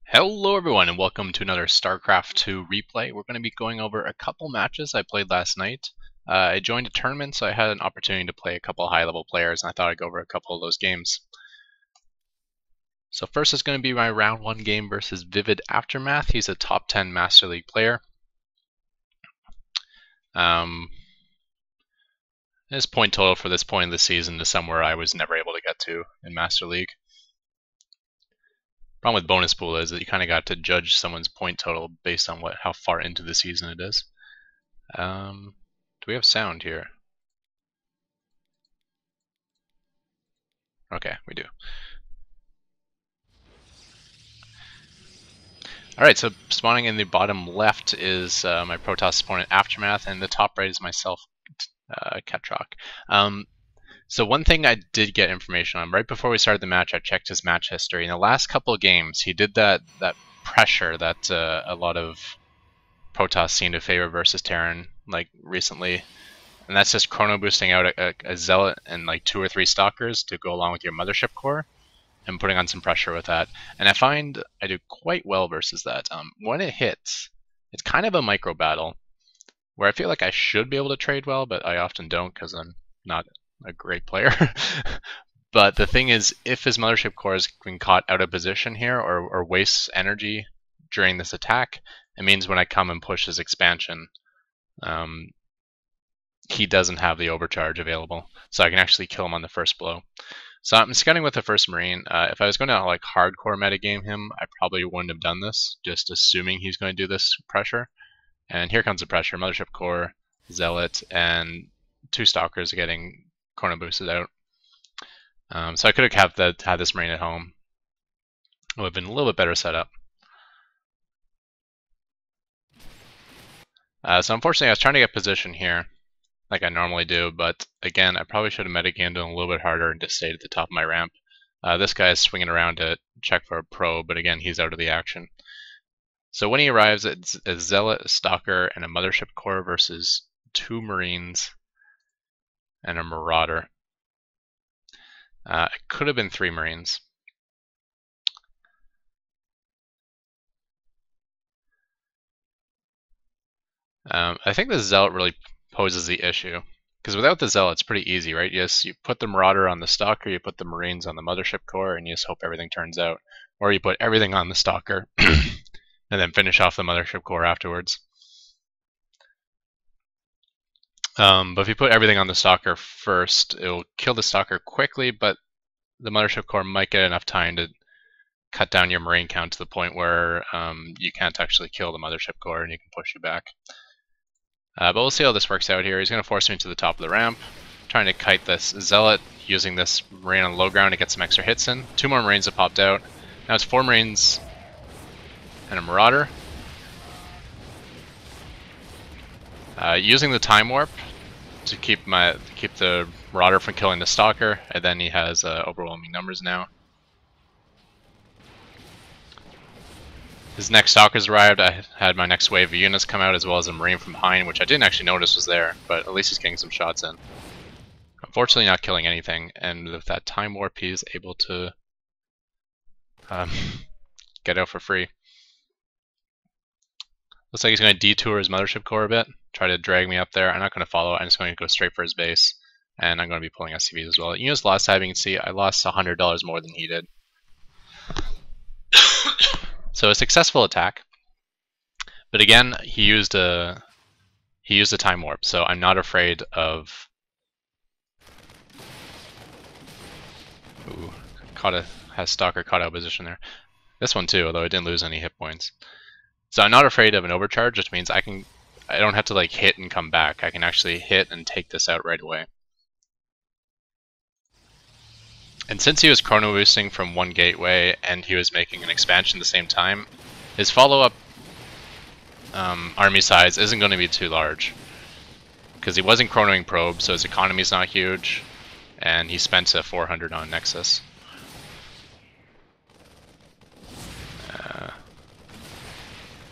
Hello everyone and welcome to another Starcraft 2 replay. We're going to be going over a couple matches I played last night. I joined a tournament, so I had an opportunity to play a couple high-level players, and I thought I'd go over a couple of those games. So first is going to be my round 1 game versus Vivid Aftermath. He's a top 10 Master League player. His point total for this point of the season is somewhere I was never able to get to in Master League. Problem with bonus pool is that you kind of got to judge someone's point total based on how far into the season it is. Do we have sound here? Okay, we do. Alright, so spawning in the bottom left is my Protoss opponent Aftermath, and the top right is myself, Ketroc. So one thing I did get information on, right before we started the match, I checked his match history. In the last couple of games, he did that pressure that a lot of Protoss seem to favor versus Terran, like recently. And that's just chrono boosting out a Zealot and like 2 or 3 Stalkers to go along with your Mothership Core, and putting on some pressure with that. And I find I do quite well versus that. When it hits, it's kind of a micro battle, where I feel like I should be able to trade well, but I often don't because I'm not a great player. But the thing is, if his Mothership Core is being caught out of position here or wastes energy during this attack, it means when I come and push his expansion, he doesn't have the overcharge available, so I can actually kill him on the first blow. So I'm scouting with the first Marine. If I was going to like hardcore metagame him, I probably wouldn't have done this, just assuming he's going to do this pressure. And here comes the pressure: Mothership Core, Zealot, and 2 Stalkers getting chrono boosted out. So I could have had this Marine at home. It would have been a little bit better setup. So unfortunately, I was trying to get position here, like I normally do, but again, I probably should have metagamed him a little bit harder and just stayed at the top of my ramp. This guy is swinging around to check for a probe, but again, he's out of the action. So when he arrives, it's a Zealot, a Stalker, and a Mothership Core versus 2 Marines and a Marauder. It could have been 3 Marines. I think the Zealot really poses the issue, because without the Zealot, it's pretty easy, right? You put the Marauder on the Stalker, you put the Marines on the Mothership Core, and you just hope everything turns out. Or you put everything on the Stalker, and then finish off the Mothership Core afterwards. But if you put everything on the Stalker first, it'll kill the Stalker quickly, but the Mothership Core might get enough time to cut down your Marine count to the point where you can't actually kill the Mothership Core and you can push you back. But we'll see how this works out here. He's going to force me to the top of the ramp, trying to kite this Zealot, using this Marine on low ground to get some extra hits in. 2 more Marines have popped out. Now it's 4 Marines and a Marauder. Using the Time Warp to keep the Marauder from killing the Stalker, and then he has overwhelming numbers now. His next Stalker's arrived. I had my next wave of units come out, as well as a Marine from behind, which I didn't actually notice was there, but at least he's getting some shots in. Unfortunately not killing anything, and with that Time Warp he's able to get out for free. Looks like he's going to detour his Mothership Core a bit, try to drag me up there. I'm not going to follow, I'm just going to go straight for his base, and I'm going to be pulling SCVs as well. Units last time, you can see I lost $100 more than he did. So a successful attack, but again, he used a Time Warp, so I'm not afraid of. Ooh, has Stalker caught out position there. This one too, although I didn't lose any hit points. So I'm not afraid of an overcharge, which means I don't have to like hit and come back. I can actually hit and take this out right away. And since he was chrono boosting from 1 gateway and he was making an expansion at the same time, his follow-up army size isn't going to be too large, because he wasn't chronoing probe, so his economy is not huge, and he spent a 400 on Nexus.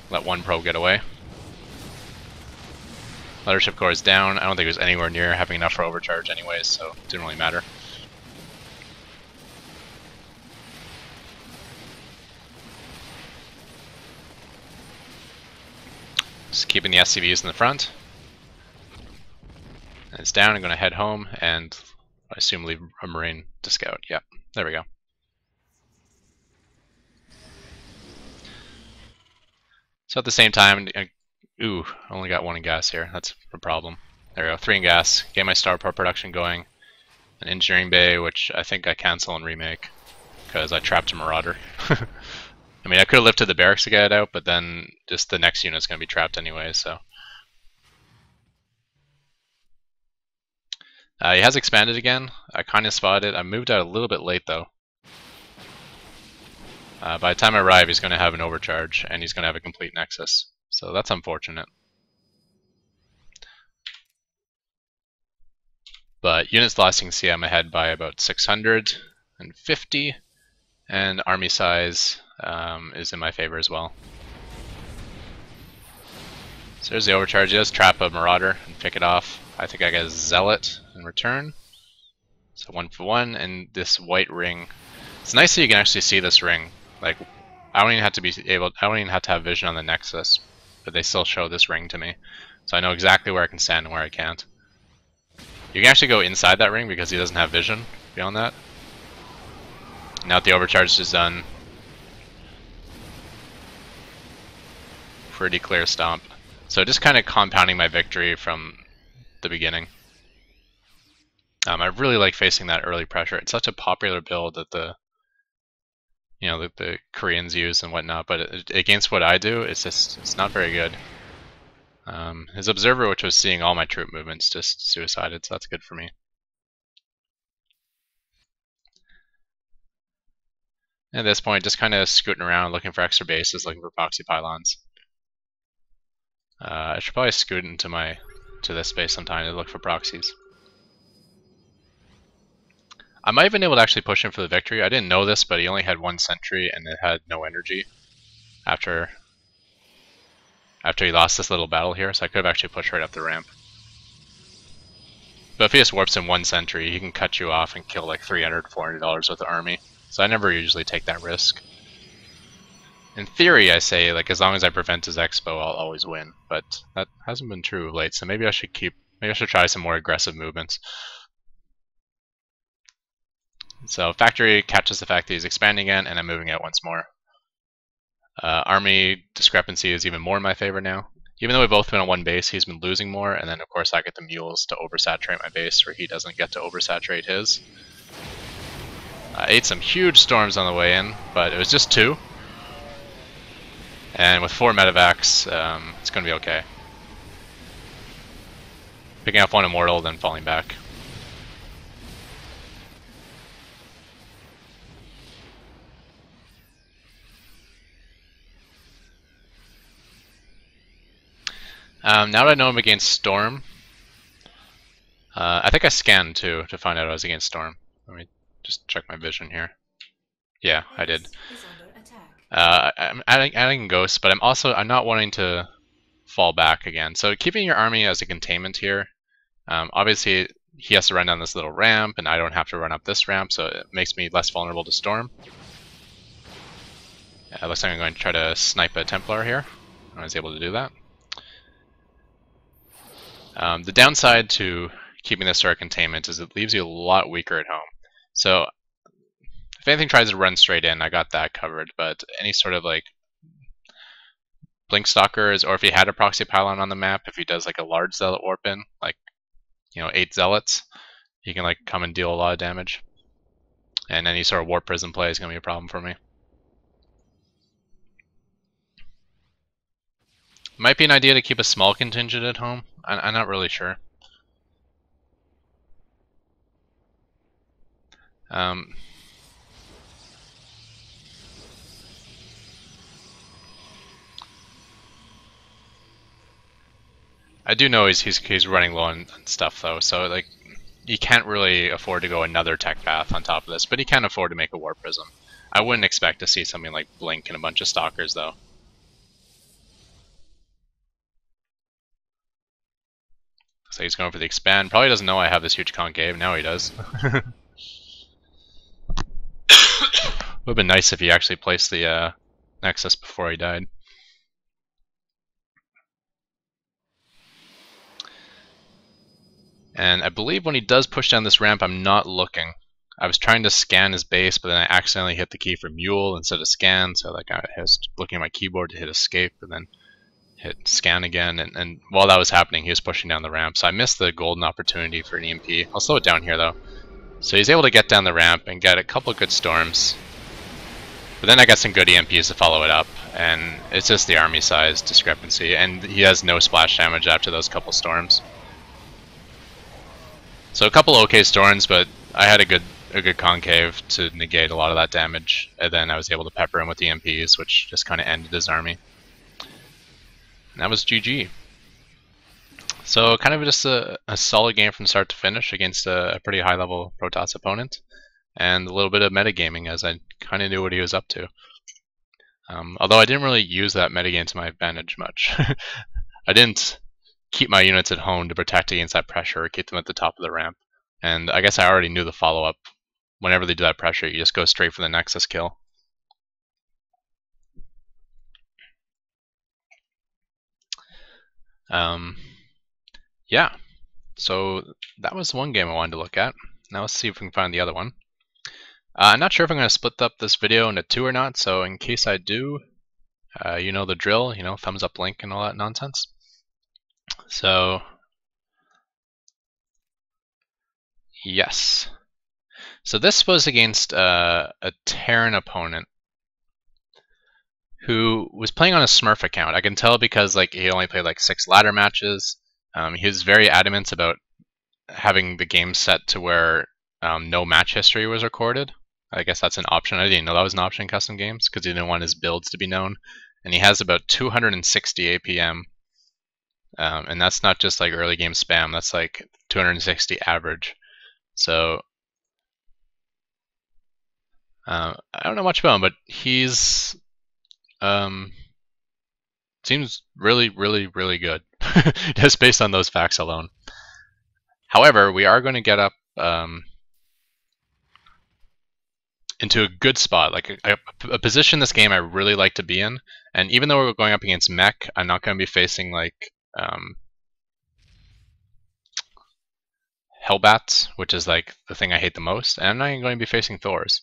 Let 1 probe get away. Mothership Core is down. I don't think it was anywhere near having enough for overcharge anyways, so it didn't really matter. Just keeping the SCVs in the front. And it's down. I'm going to head home and I assume leave a Marine to scout. Yep, there we go. So at the same time, ooh, I only got 1 in gas here. That's a problem. There we go, 3 in gas. Get my starport production going. An engineering bay, which I think I cancel and remake because I trapped a Marauder. I mean, I could have lifted the barracks to get it out, but then just the next unit's going to be trapped anyway, so. He has expanded again. I kind of spotted it. I moved out a little bit late though. By the time I arrive, he's going to have an overcharge, and he's going to have a complete nexus. So that's unfortunate. But units lasting see I'm ahead by about 650, and army size is in my favor as well. So there's the overcharge. He does trap a Marauder and pick it off. I think I get a Zealot in return. So 1 for 1, and this white ring. It's nice that you can actually see this ring. Like, I don't even have to have vision on the Nexus, but they still show this ring to me. So I know exactly where I can stand and where I can't. You can actually go inside that ring because he doesn't have vision beyond that. Now that the overcharge is done, pretty clear stomp. So just kind of compounding my victory from the beginning. I really like facing that early pressure. It's such a popular build that the Koreans use and whatnot, but against what I do, it's not very good. His observer, which was seeing all my troop movements, just suicided, so that's good for me. At this point, just kind of scooting around, looking for extra bases, looking for proxy pylons. I should probably scoot into this space sometime to look for proxies. I might have been able to actually push him for the victory. I didn't know this, but he only had 1 sentry and it had no energy after he lost this little battle here, so I could have actually pushed right up the ramp. But if he just warps in 1 sentry, he can cut you off and kill like $300, $400 worth of army. So I never usually take that risk. In theory, I say, like, as long as I prevent his expo, I'll always win. But that hasn't been true of late, so maybe I should try some more aggressive movements. So factory catches the fact that he's expanding again, and I'm moving out once more. Army discrepancy is even more in my favor now. Even though we've both been on 1 base, he's been losing more, and then of course I get the mules to oversaturate my base, where he doesn't get to oversaturate his. I ate some huge storms on the way in, but it was just 2. And with 4 medevacs, it's going to be okay. Picking up 1 immortal, then falling back. Now that I know I'm against Storm, I think I scanned too to find out I was against Storm. Let me just check my vision here. Yeah, I did. I'm adding Ghosts, but I'm not wanting to fall back again. So keeping your army as a containment here, obviously he has to run down this little ramp, and I don't have to run up this ramp, so it makes me less vulnerable to Storm. It looks like I'm going to try to snipe a Templar here. I was able to do that. The downside to keeping this sort of containment is it leaves you a lot weaker at home. So if anything tries to run straight in, I got that covered, but any sort of like blink stalkers, or if he had a proxy pylon on the map, if he does like a large zealot warp in, like 8 zealots, he can like come and deal a lot of damage. And any sort of warp prism play is going to be a problem for me. Might be an idea to keep a small contingent at home. I'm not really sure. I do know he's running low on stuff though, so like he can't really afford to go another tech path on top of this, but he can afford to make a warp prism. I wouldn't expect to see something like Blink and a bunch of stalkers though. So he's going for the expand. Probably doesn't know I have this huge concave. Now he does. Would have been nice if he actually placed the Nexus before he died. And I believe when he does push down this ramp, I'm not looking. I was trying to scan his base, but then I accidentally hit the key for mule instead of scan, so like I was looking at my keyboard to hit escape and then hit scan again, and while that was happening, he was pushing down the ramp, so I missed the golden opportunity for an EMP. I'll slow it down here though. So he's able to get down the ramp and get a couple good storms, but then I got some good EMPs to follow it up, and it's just the army size discrepancy, and he has no splash damage after those couple storms. So a couple okay storms, but I had a good concave to negate a lot of that damage, and then I was able to pepper him with the EMPs, which just kind of ended his army. And that was GG. So kind of just a solid game from start to finish against a pretty high level Protoss opponent, and a little bit of metagaming as I kind of knew what he was up to. Although I didn't really use that metagame to my advantage much. I didn't keep my units at home to protect against that pressure or keep them at the top of the ramp. And I guess I already knew the follow-up. Whenever they do that pressure, you just go straight for the Nexus kill. Yeah, so that was one game I wanted to look at. Now let's see if we can find the other one. I'm not sure if I'm going to split up this video into two or not, so in case I do, you know the drill, you know, thumbs up link and all that nonsense. So, yes. So this was against a Terran opponent who was playing on a Smurf account. I can tell because like he only played like 6 ladder matches. He was very adamant about having the game set to where no match history was recorded. I guess that's an option. I didn't know that was an option in custom games because he didn't want his builds to be known. And he has about 260 APM. And that's not just like early game spam, that's like 260 average. So I don't know much about him, but he's seems really good just based on those facts alone. However, we are going to get up into a good spot, like a position this game I really like to be in. And even though we're going up against mech, I'm not going to be facing like Hellbats, which is like the thing I hate the most, and I'm not even going to be facing Thors.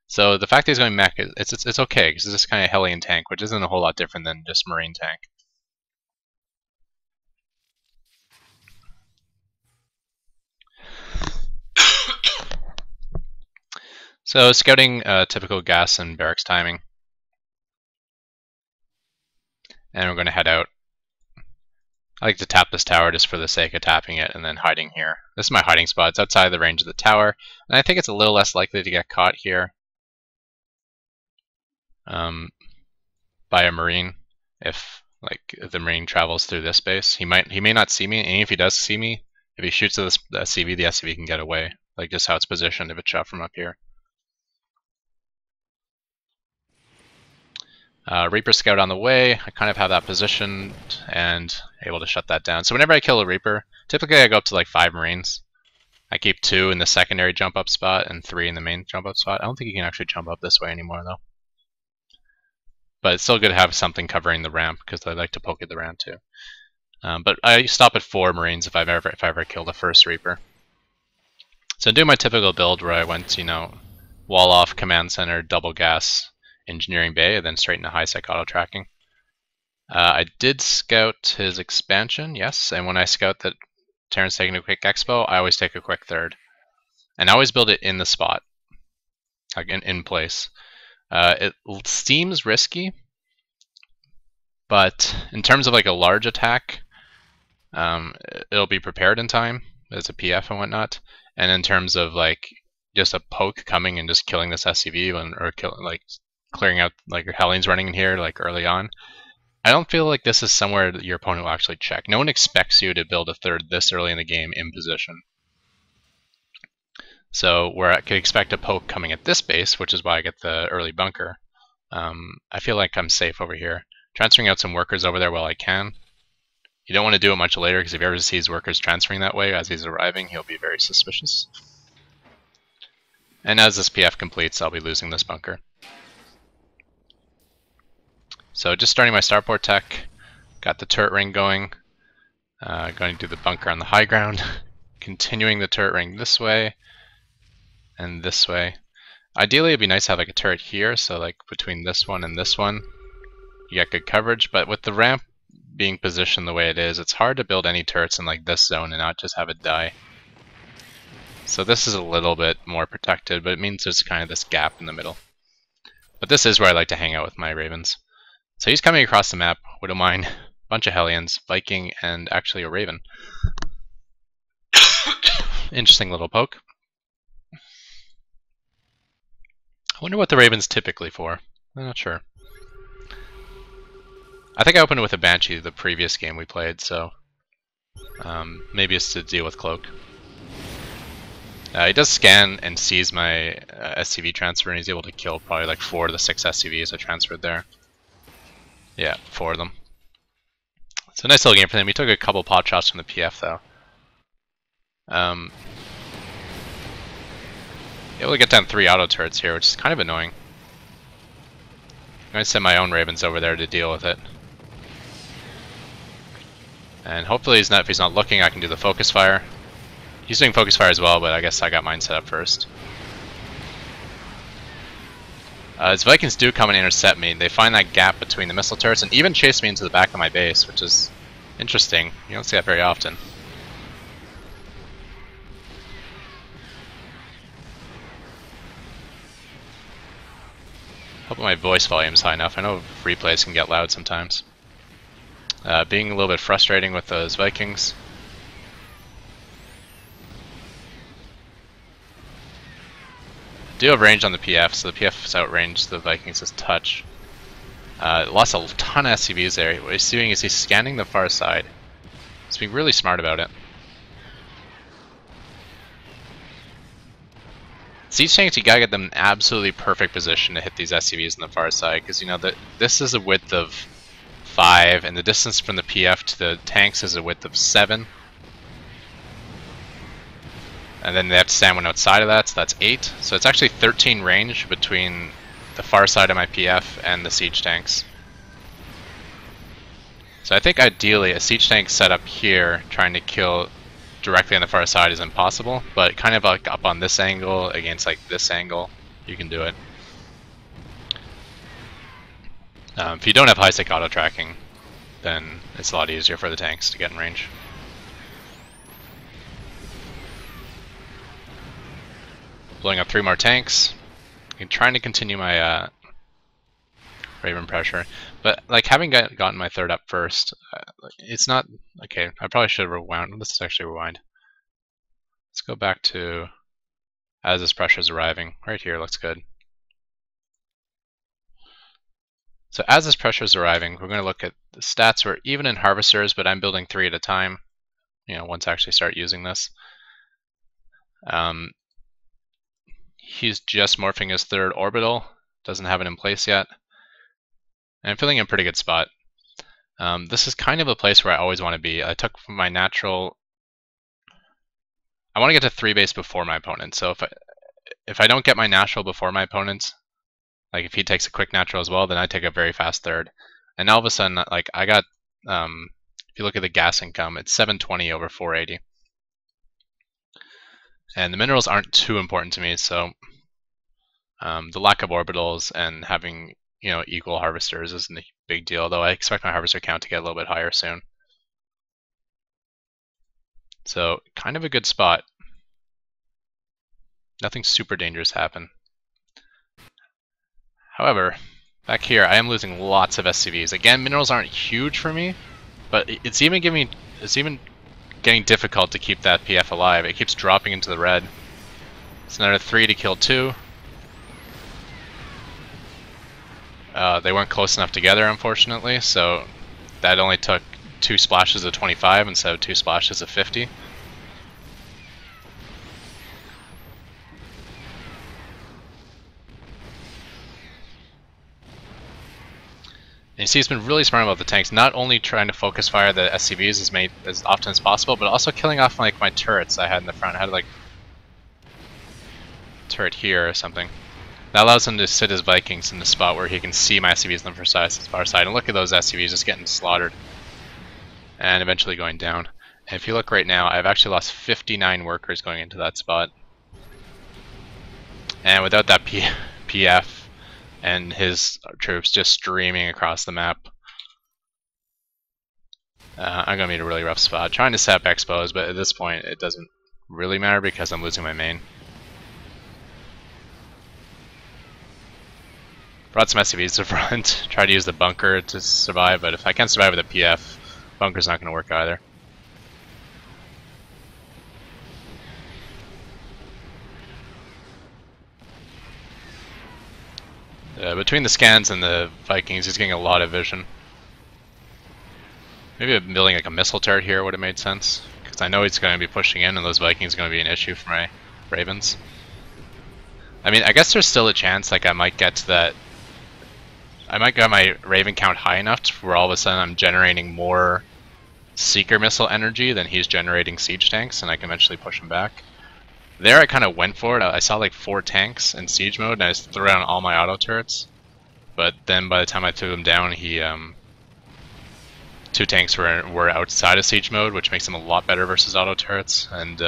So the fact that he's going mech, it's okay, because it's just kind of Hellion tank, which isn't a whole lot different than just Marine tank. So scouting typical gas and barracks timing. And we're going to head out. I like to tap this tower just for the sake of tapping it and then hiding here. This is my hiding spot. It's outside the range of the tower, and I think it's a little less likely to get caught here by a Marine if the Marine travels through this base. He may not see me, and if he does see me, if he shoots at the SCV can get away, like just how it's positioned if it's shot from up here. Reaper scout on the way. I kind of have that positioned and able to shut that down. So whenever I kill a Reaper, typically I go up to like 5 Marines. I keep 2 in the secondary jump up spot and 3 in the main jump up spot. I don't think you can actually jump up this way anymore though. But it's still good to have something covering the ramp because I like to poke at the ramp too. But I stop at 4 Marines if I ever kill the first Reaper. So I do my typical build where I went, you know, wall off, command center, double gas, engineering bay, and then straight into high sec auto tracking. I did scout his expansion, yes, and when I scout that Terran's taking a quick expo, I always take a quick third. And I always build it in the spot, like in place. It seems risky, but in terms of like a large attack, it'll be prepared in time as a PF and whatnot. And in terms of like just a poke coming and just killing this SCV or clearing out like your Hellions running in here like early on, I don't feel like this is somewhere that your opponent will actually check. No one expects you to build a third this early in the game in position. So where I could expect a poke coming at this base, which is why I get the early bunker, I feel like I'm safe over here. Transferring out some workers over there while I can. You don't want to do it much later because if he ever sees workers transferring that way as he's arriving, he'll be very suspicious. And as this PF completes, I'll be losing this bunker. So just starting my starport tech, got the turret ring going, going to do the bunker on the high ground. continuing the turret ring this way and this way. Ideally, it'd be nice to have like a turret here, so like between this one and this one, you get good coverage. But with the ramp being positioned the way it is, it's hard to build any turrets in like this zone and not just have it die. So this is a little bit more protected, but it means there's kind of this gap in the middle. But this is where I like to hang out with my Ravens. So he's coming across the map, Widowmine, a bunch of Hellions, Viking, and actually a Raven. Interesting little poke. I wonder what the Raven's typically for. I'm not sure. I think I opened with a Banshee the previous game we played, so maybe it's to deal with Cloak. He does scan and sees my SCV transfer, and he's able to kill probably like 4 of the 6 SCVs I transferred there. Yeah, 4 of them. It's a nice little game for him. He took a couple pot shots from the PF though. Able to get down 3 auto turrets here, which is kind of annoying. I'm going to send my own Ravens over there to deal with it. And hopefully if he's not looking, I can do the focus fire. He's doing focus fire as well, but I guess I got mine set up first. His Vikings do come and intercept me. They find that gap between the missile turrets and even chase me into the back of my base, which is interesting. You don't see that very often. Hope my voice volume is high enough. I know replays can get loud sometimes. Being a little bit frustrating with those Vikings. Do have range on the PF, so the PF's outranged the Vikings' touch. Lost a ton of SCVs there. What he's doing is he's scanning the far side. He's being really smart about it. Siege tanks, you gotta get them in absolutely perfect position to hit these SCVs on the far side, because you know that this is a width of 5, and the distance from the PF to the tanks is a width of 7. And then they have to stand one outside of that, so that's 8. So it's actually 13 range between the far side of my PF and the siege tanks. So I think ideally a siege tank set up here trying to kill directly on the far side is impossible, but kind of like up on this angle against like this angle, you can do it. If you don't have high-sec auto tracking, then it's a lot easier for the tanks to get in range. Blowing up 3 more tanks. I'm trying to continue my Raven pressure, but like having gotten my 3rd up first, it's not okay. I probably should have rewound. Let's actually rewind. Let's go back to as this pressure is arriving. Right here looks good. So as this pressure is arriving, we're going to look at the stats. We're even in harvesters, but I'm building 3 at a time. You know, once I actually start using this. He's just morphing his 3rd orbital. Doesn't have it in place yet. And I'm feeling in a pretty good spot. This is kind of a place where I always want to be. I took my natural. I want to get to 3 base before my opponent. So if I don't get my natural before my opponent, like if he takes a quick natural as well, then I take a very fast 3rd. And all of a sudden, like I got, if you look at the gas income, it's 720 over 480. And the minerals aren't too important to me, so the lack of orbitals and having equal harvesters isn't a big deal, though I expect my harvester count to get a little bit higher soon. So kind of a good spot. Nothing super dangerous happened. However, back here I am losing lots of SCVs. Again, minerals aren't huge for me, but it's even getting difficult to keep that PF alive. It keeps dropping into the red. It's another 3 to kill 2. They weren't close enough together, unfortunately, so that only took 2 splashes of 25 instead of 2 splashes of 50. And you see, he's been really smart about the tanks, not only trying to focus fire the SCVs as often as possible, but also killing off like my turrets I had in the front. I had like a turret here or something. That allows him to sit his Vikings in the spot where he can see my SCVs on the far side. And look at those SCVs just getting slaughtered and eventually going down. And if you look right now, I've actually lost 59 workers going into that spot. And without that PF and his troops just streaming across the map, I'm going to be in a really rough spot. Trying to set up expos, but at this point it doesn't really matter because I'm losing my main. Brought some SCVs to front, tried to use the bunker to survive, but if I can't survive with a PF, bunker's not going to work either. Between the scans and the Vikings, he's getting a lot of vision. Maybe building like a missile turret here would have made sense, because I know he's going to be pushing in and those Vikings are going to be an issue for my Ravens. I mean, I guess there's still a chance like I might get to that. I might get my Raven count high enough to where all of a sudden I'm generating more Seeker missile energy than he's generating siege tanks, and I can eventually push him back. There I kind of went for it. I saw like 4 tanks in siege mode and I just threw down all my auto turrets. But then by the time I threw them down, he 2 tanks were outside of siege mode, which makes them a lot better versus auto turrets. And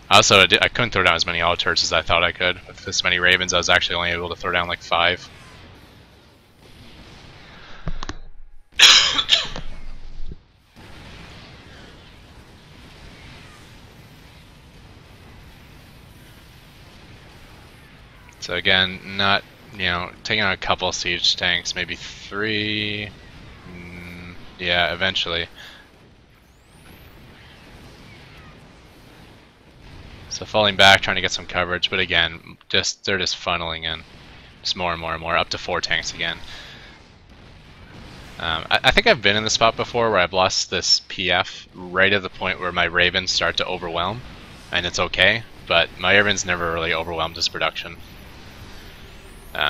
also I couldn't throw down as many auto turrets as I thought I could. With this many Ravens, I was actually only able to throw down like 5. So again, not, taking out a couple siege tanks, maybe 3. Yeah, eventually. So falling back, trying to get some coverage, but again, they're just funneling in, just more and more and more, up to 4 tanks again. I think I've been in the spot before where I've lost this PF right at the point where my Ravens start to overwhelm, and it's okay, but my Ravens never really overwhelmed his production.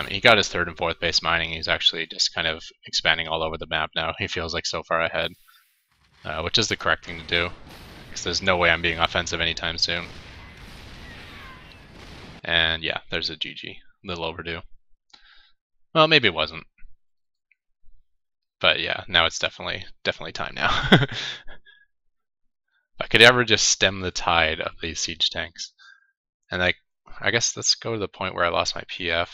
He got his 3rd and 4th base mining. He's actually just kind of expanding all over the map now. He feels like so far ahead, which is the correct thing to do, because there's no way I'm being offensive anytime soon. And yeah, there's a GG. A little overdue. Well, maybe it wasn't. But yeah, now it's definitely time now. If I could ever just stem the tide of these siege tanks. And I guess let's go to the point where I lost my PF.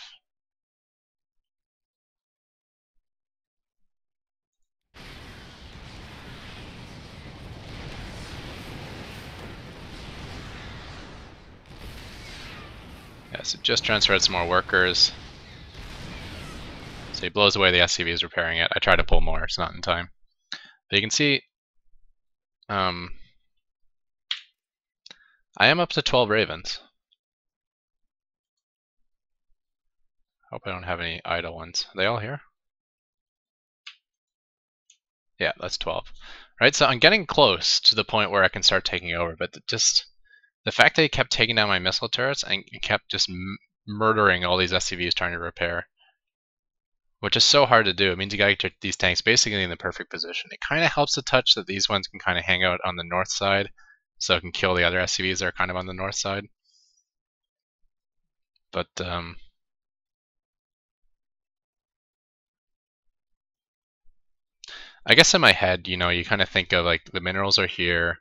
Yeah, so just transferred some more workers. So he blows away the SCVs repairing it. I try to pull more, it's not in time. But you can see, I am up to 12 Ravens. Hope I don't have any idle ones. Are they all here? Yeah, that's 12. Right, so I'm getting close to the point where I can start taking over, but just the fact that he kept taking down my missile turrets and kept just murdering all these SCVs trying to repair, which is so hard to do. It means you gotta get these tanks basically in the perfect position. It kind of helps a touch that these ones can kind of hang out on the north side, so it can kill the other SCVs that are kind of on the north side. But I guess in my head, you kind of think of like the minerals are here,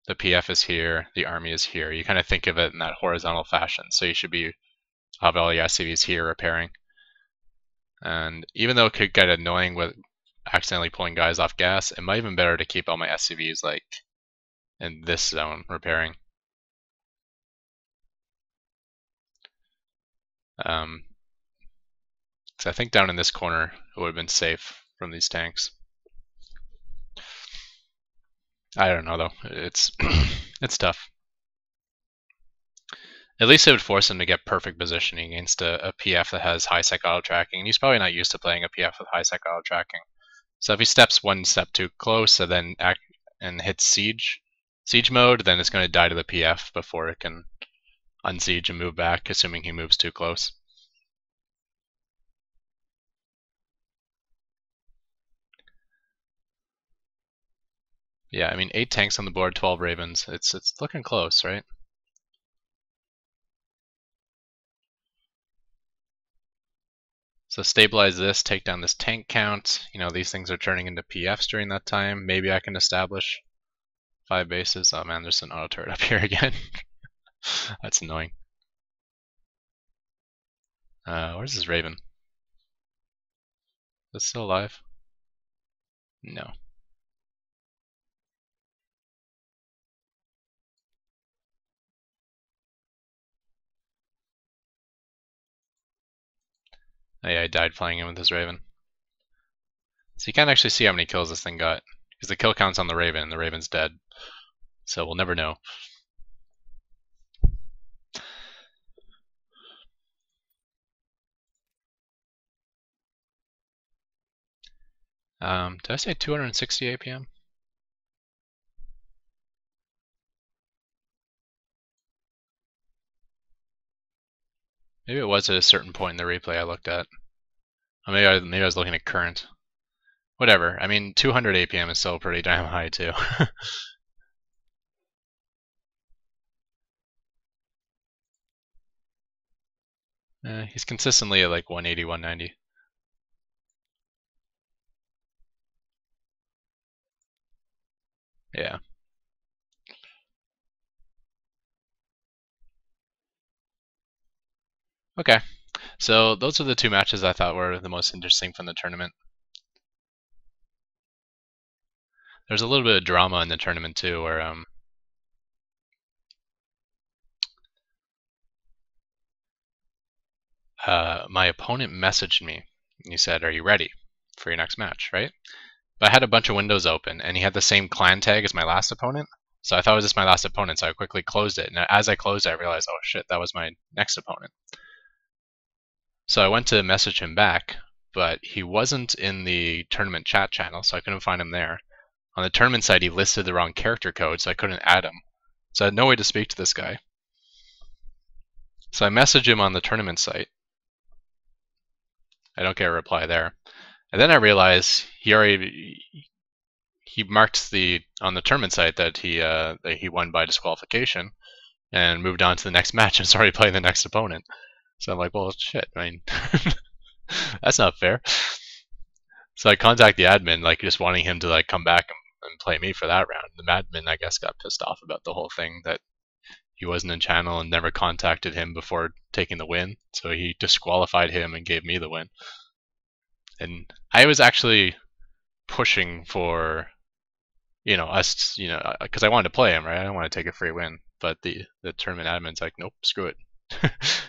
the PF is here, the army is here. You kind of think of it in that horizontal fashion. So you should have all your SCVs here repairing. And even though it could get annoying with accidentally pulling guys off gas, it might have been better to keep all my SCVs like in this zone repairing. Because I think down in this corner it would have been safe from these tanks. I don't know though. It's it's tough. At least it would force him to get perfect positioning against a PF that has high sec auto tracking, and he's probably not used to playing a PF with high sec auto tracking. So if he steps one step too close and then hits siege mode, then it's going to die to the PF before it can unsiege and move back, assuming he moves too close. Yeah, I mean 8 tanks on the board, 12 Ravens. It's looking close, right? So stabilize this, take down this tank count. These things are turning into PFs during that time. Maybe I can establish 5 bases. Oh man, there's an auto turret up here again. That's annoying. Where's this Raven? Is it still alive? No. Oh yeah, I died flying in with this Raven. So you can't actually see how many kills this thing got, because the kill count's on the Raven, and the Raven's dead. So we'll never know. Did I say 260 APM? Maybe it was at a certain point in the replay I looked at. Or maybe I was looking at current. Whatever. I mean, 200 APM is still pretty damn high too. He's consistently at like 180, 190. Yeah. Okay. So those are the two matches I thought were the most interesting from the tournament. There's a little bit of drama in the tournament too, where my opponent messaged me. And he said, "Are you ready for your next match?" Right? But I had a bunch of windows open, and he had the same clan tag as my last opponent. So I thought it was just my last opponent, so I quickly closed it. And as I closed it, I realized, oh shit, that was my next opponent. So I went to message him back, but he wasn't in the tournament chat channel, so I couldn't find him there. On the tournament site, he listed the wrong character code, so I couldn't add him. So I had no way to speak to this guy. So I messaged him on the tournament site. I don't get a reply there. And then I realized he marked on the tournament site that he won by disqualification and moved on to the next match and started playing the next opponent. So I'm like, well, shit. I mean, that's not fair. So I contact the admin, like just wanting him to like come back and play me for that round. The admin, I guess, got pissed off about the whole thing that he wasn't in channel and never contacted him before taking the win. So he disqualified him and gave me the win. And I was actually pushing for, us, because I wanted to play him, right? I don't want to take a free win. But the tournament admin's like, nope, screw it.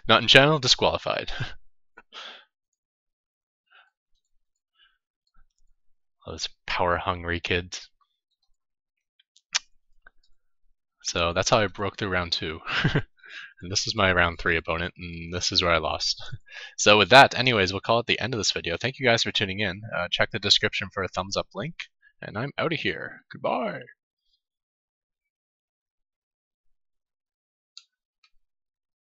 Not in channel, disqualified. Those power hungry kids. So that's how I broke through round 2. And this is my round 3 opponent, and this is where I lost. So with that, anyways, we'll call it the end of this video. Thank you guys for tuning in. Check the description for a thumbs up link, and I'm out of here. Goodbye.